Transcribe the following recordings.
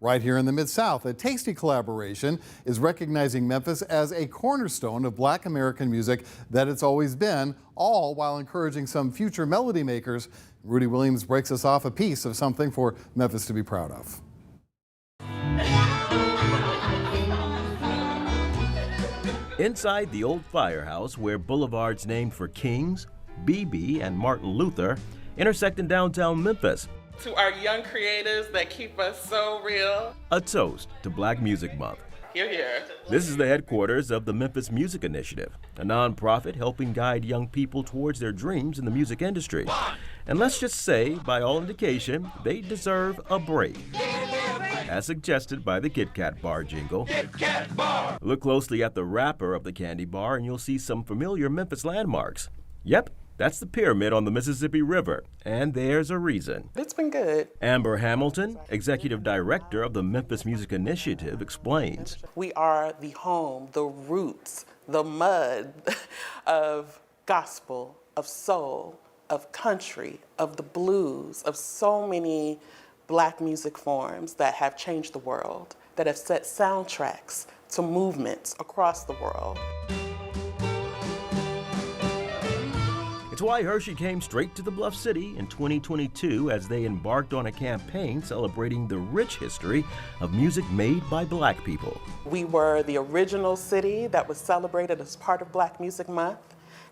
Right here in the Mid-South, a tasty collaboration is recognizing Memphis as a cornerstone of Black American music that it's always been, all while encouraging some future melody makers. Rudy Williams breaks us off a piece of something for Memphis to be proud of. Inside the old firehouse where boulevards named for Kings, BB, and Martin Luther intersect in downtown Memphis. To our young creators that keep us so real. A toast to Black Music Month. Hear, hear. This is the headquarters of the Memphis Music Initiative, a nonprofit helping guide young people towards their dreams in the music industry. And let's just say, by all indication, they deserve a break. As suggested by the Kit Kat bar jingle. Kit Kat bar. Look closely at the wrapper of the candy bar and you'll see some familiar Memphis landmarks. Yep. That's the pyramid on the Mississippi River, and there's a reason. It's been good. Amber Hamilton, executive director of the Memphis Music Initiative, explains. We are the home, the roots, the mud of gospel, of soul, of country, of the blues, of so many Black music forms that have changed the world, that have set soundtracks to movements across the world. It's why Hershey came straight to the Bluff City in 2022 as they embarked on a campaign celebrating the rich history of music made by Black people. We were the original city that was celebrated as part of Black Music Month,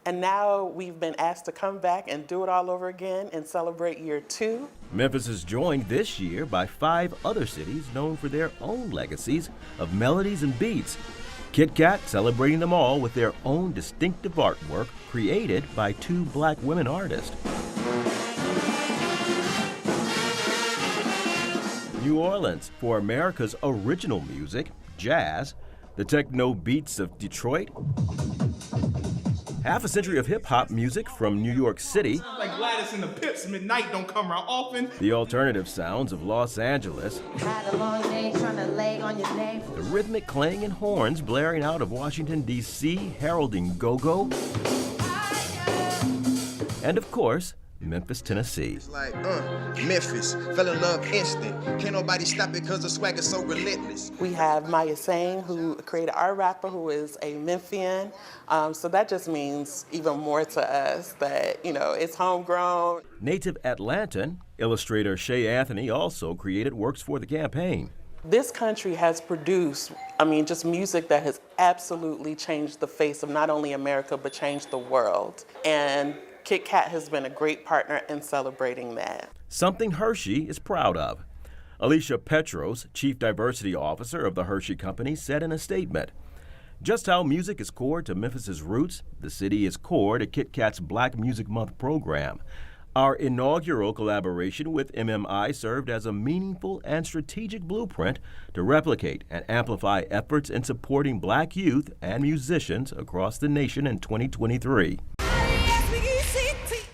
and now we've been asked to come back and do it all over again and celebrate year 2. Memphis is joined this year by 5 other cities known for their own legacies of melodies and beats. Kit Kat celebrating them all with their own distinctive artwork created by 2 Black women artists. New Orleans for America's original music, jazz, the techno beats of Detroit, half a century of hip-hop music from New York City, like Gladys and the Pips, midnight don't come around often, the alternative sounds of Los Angeles, had a long day trying to lay on your name, the rhythmic clang and horns blaring out of Washington, D.C., heralding go-go, and of course, Memphis, Tennessee. It's like, Memphis, fell in love instant. Can't nobody stop it because the swag is so relentless. We have Maya Sang, who created our rapper, who is a Memphian. So that just means even more to us that, it's homegrown. Native Atlantan, illustrator Shay Anthony also created works for the campaign. This country has produced, just music that has absolutely changed the face of not only America, but changed the world. And Kit Kat has been a great partner in celebrating that. Something Hershey is proud of. Alicia Petros, Chief Diversity Officer of the Hershey Company, said in a statement, "Just how music is core to Memphis's roots, the city is core to Kit Kat's Black Music Month program. Our inaugural collaboration with MMI served as a meaningful and strategic blueprint to replicate and amplify efforts in supporting Black youth and musicians across the nation in 2023.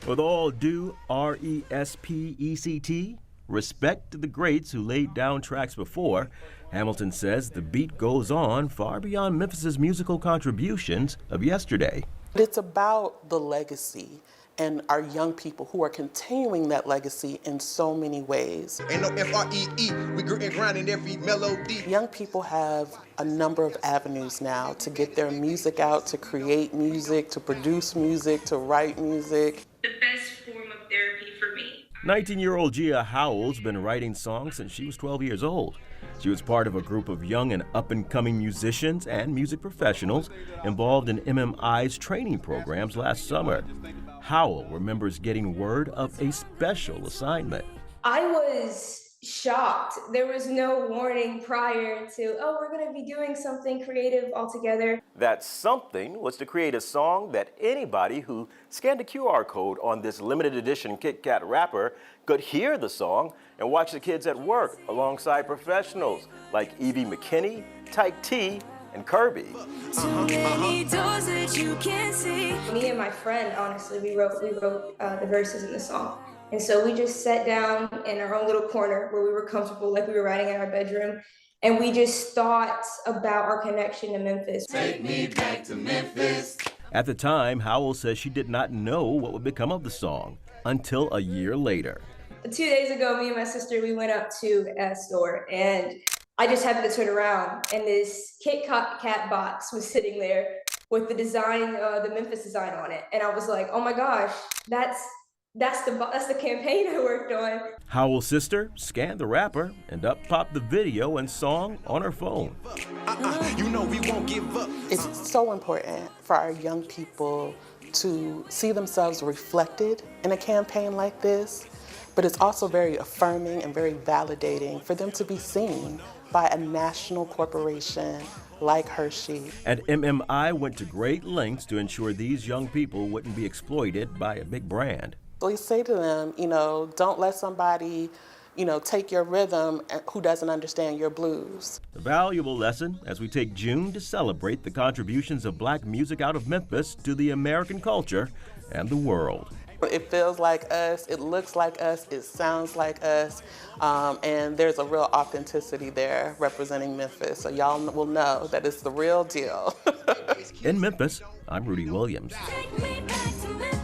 With all due RESPECT, respect to the greats who laid down tracks before, Hamilton says the beat goes on far beyond Memphis's musical contributions of yesterday. It's about the legacy and our young people who are continuing that legacy in so many ways. Ain't no F-R-E-E, we grit and grind in every melody. Young people have a number of avenues now to get their music out, to create music, to produce music, to write music. The best form of therapy for me. 19-year-old Gia Howell's been writing songs since she was 12 years old. She was part of a group of young and up-and-coming musicians and music professionals involved in MMI's training programs last summer. Howell remembers getting word of a special assignment. I was shocked. There was no warning prior to, we're going to be doing something creative all together. That something was to create a song that anybody who scanned a QR code on this limited edition Kit Kat wrapper could hear the song and watch the kids at work alongside professionals like Evie McKinney, Tyke T, and Kirby. Too many doors that you can't see. Me and my friend, honestly, we wrote the verses in the song. And so we just sat down in our own little corner where we were comfortable, like we were writing in our bedroom. And we just thought about our connection to Memphis. take me back to Memphis. At the time, Howell says she did not know what would become of the song until a year later. 2 days ago, me and my sister, we went up to a store, and I just happened to turn around, and this Kit Kat box was sitting there with the design, the Memphis design on it. And I was like, oh my gosh, that's the campaign I worked on. Howell's sister scanned the wrapper, and up popped the video and song on her phone. You know we won't give up. It's so important for our young people to see themselves reflected in a campaign like this, but it's also very affirming and very validating for them to be seen by a national corporation like Hershey. And MMI went to great lengths to ensure these young people wouldn't be exploited by a big brand. So we say to them, don't let somebody, take your rhythm who doesn't understand your blues. A valuable lesson as we take June to celebrate the contributions of black music out of Memphis to the American culture and the world. It feels like us, it looks like us, it sounds like us, and there's a real authenticity there representing Memphis. So y'all will know that it's the real deal. In Memphis, I'm Rudy Williams. Take me back to Memphis.